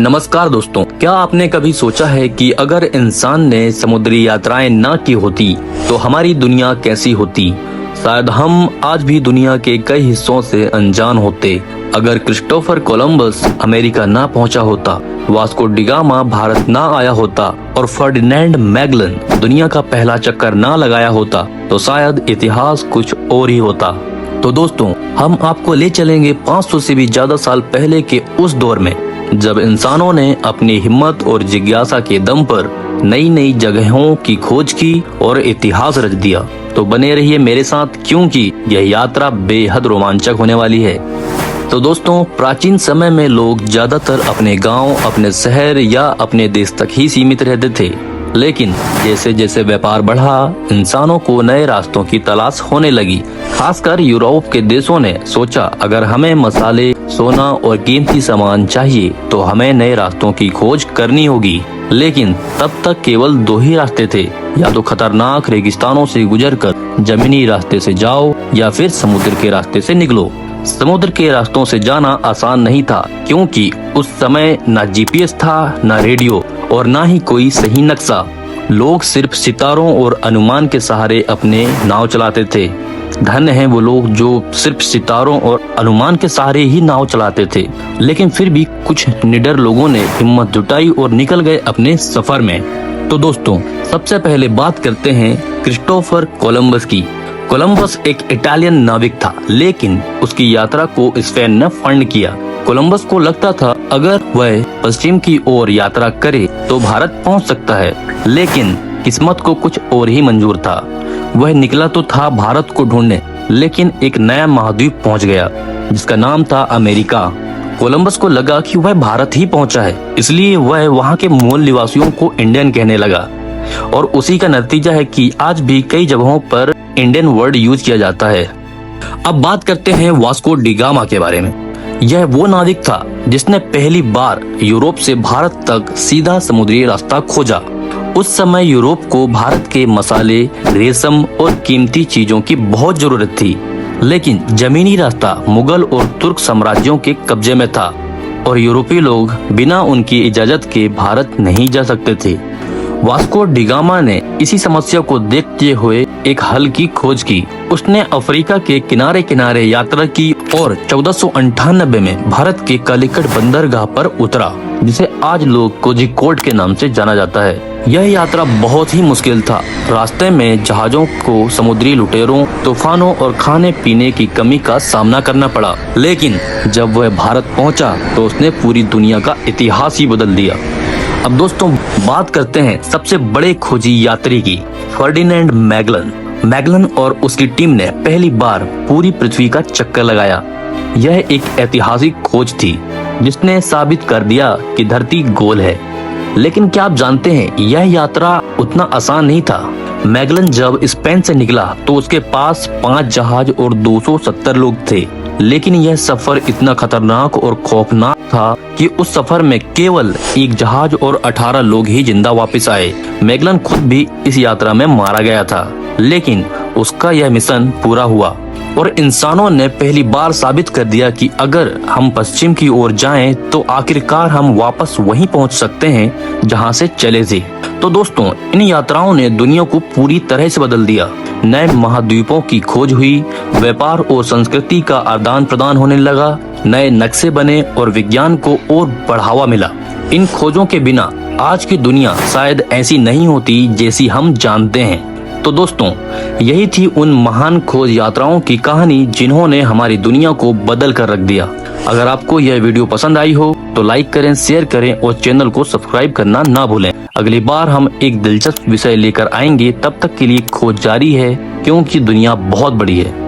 नमस्कार दोस्तों, क्या आपने कभी सोचा है कि अगर इंसान ने समुद्री यात्राएं न की होती तो हमारी दुनिया कैसी होती। शायद हम आज भी दुनिया के कई हिस्सों से अनजान होते। अगर क्रिस्टोफर कोलंबस अमेरिका ना पहुंचा होता, वास्को डिगामा भारत ना आया होता और फर्डिनेंड मैगलन दुनिया का पहला चक्कर ना लगाया होता तो शायद इतिहास कुछ और ही होता। तो दोस्तों, हम आपको ले चलेंगे 500 से भी ज्यादा साल पहले के उस दौर में जब इंसानों ने अपनी हिम्मत और जिज्ञासा के दम पर नई नई जगहों की खोज की और इतिहास रच दिया। तो बने रहिए मेरे साथ, क्योंकि यह यात्रा बेहद रोमांचक होने वाली है। तो दोस्तों, प्राचीन समय में लोग ज्यादातर अपने गांव, अपने शहर या अपने देश तक ही सीमित रहते थे। लेकिन जैसे जैसे व्यापार बढ़ा, इंसानों को नए रास्तों की तलाश होने लगी। खासकर यूरोप के देशों ने सोचा, अगर हमें मसाले, सोना और कीमती सामान चाहिए तो हमें नए रास्तों की खोज करनी होगी। लेकिन तब तक केवल दो ही रास्ते थे, या तो खतरनाक रेगिस्तानों से गुजरकर जमीनी रास्ते से जाओ या फिर समुद्र के रास्ते से निकलो। समुद्र के रास्तों से जाना आसान नहीं था, क्योंकि उस समय न जीपीएस था, न रेडियो और न ही कोई सही नक्शा। लोग सिर्फ सितारों और अनुमान के सहारे अपने नाव चलाते थे। धन्य हैं वो लोग जो सिर्फ सितारों और अनुमान के सहारे ही नाव चलाते थे। लेकिन फिर भी कुछ निडर लोगों ने हिम्मत जुटाई और निकल गए अपने सफर में। तो दोस्तों, सबसे पहले बात करते हैं क्रिस्टोफर कोलंबस की। कोलंबस एक इटालियन नाविक था, लेकिन उसकी यात्रा को स्पेन ने फंड किया। कोलंबस को लगता था अगर वह पश्चिम की ओर यात्रा करे तो भारत पहुंच सकता है, लेकिन किस्मत को कुछ और ही मंजूर था। वह निकला तो था भारत को ढूंढने, लेकिन एक नया महाद्वीप पहुंच गया जिसका नाम था अमेरिका। कोलंबस को लगा कि वह भारत ही पहुंचा है, इसलिए वह वहां के मूल निवासियों को इंडियन कहने लगा। और उसी का नतीजा है कि आज भी कई जगहों पर इंडियन वर्ड यूज किया जाता है। अब बात करते हैं वास्को डिगामा के बारे में। यह वो नाविक था जिसने पहली बार यूरोप से भारत तक सीधा समुद्री रास्ता खोजा। उस समय यूरोप को भारत के मसाले, रेशम और कीमती चीजों की बहुत जरूरत थी, लेकिन जमीनी रास्ता मुगल और तुर्क साम्राज्यों के कब्जे में था और यूरोपीय लोग बिना उनकी इजाजत के भारत नहीं जा सकते थे। वास्को डिगामा ने इसी समस्या को देखते हुए एक हल की खोज की। उसने अफ्रीका के किनारे किनारे यात्रा की और 1498 में भारत के कालीकट बंदरगाह पर उतरा, जिसे आज लोग कोझिकोड के नाम से जाना जाता है। यह यात्रा बहुत ही मुश्किल था। रास्ते में जहाजों को समुद्री लुटेरों, तूफानों और खाने पीने की कमी का सामना करना पड़ा। लेकिन जब वह भारत पहुंचा तो उसने पूरी दुनिया का इतिहास ही बदल दिया। अब दोस्तों, बात करते हैं सबसे बड़े खोजी यात्री की, फर्डिनेंड मैगलन। मैगलन और उसकी टीम ने पहली बार पूरी पृथ्वी का चक्कर लगाया। यह एक ऐतिहासिक खोज थी जिसने साबित कर दिया कि धरती गोल है। लेकिन क्या आप जानते हैं, यह यात्रा उतना आसान नहीं था। मैगलन जब स्पेन से निकला तो उसके पास 5 जहाज और 270 लोग थे। लेकिन यह सफर इतना खतरनाक और खौफनाक था कि उस सफर में केवल एक जहाज और 18 लोग ही जिंदा वापस आए। मैगलन खुद भी इस यात्रा में मारा गया था, लेकिन उसका यह मिशन पूरा हुआ और इंसानों ने पहली बार साबित कर दिया कि अगर हम पश्चिम की ओर जाएं तो आखिरकार हम वापस वहीं पहुंच सकते हैं जहां से चले थे। तो दोस्तों, इन यात्राओं ने दुनिया को पूरी तरह से बदल दिया। नए महाद्वीपों की खोज हुई, व्यापार और संस्कृति का आदान प्रदान होने लगा, नए नक्शे बने और विज्ञान को और बढ़ावा मिला। इन खोजों के बिना आज की दुनिया शायद ऐसी नहीं होती जैसी हम जानते हैं। तो दोस्तों, यही थी उन महान खोज यात्राओं की कहानी जिन्होंने हमारी दुनिया को बदल कर रख दिया। अगर आपको यह वीडियो पसंद आई हो तो लाइक करें, शेयर करें और चैनल को सब्सक्राइब करना ना भूलें। अगली बार हम एक दिलचस्प विषय लेकर आएंगे। तब तक के लिए खोज जारी है, क्योंकि दुनिया बहुत बड़ी है।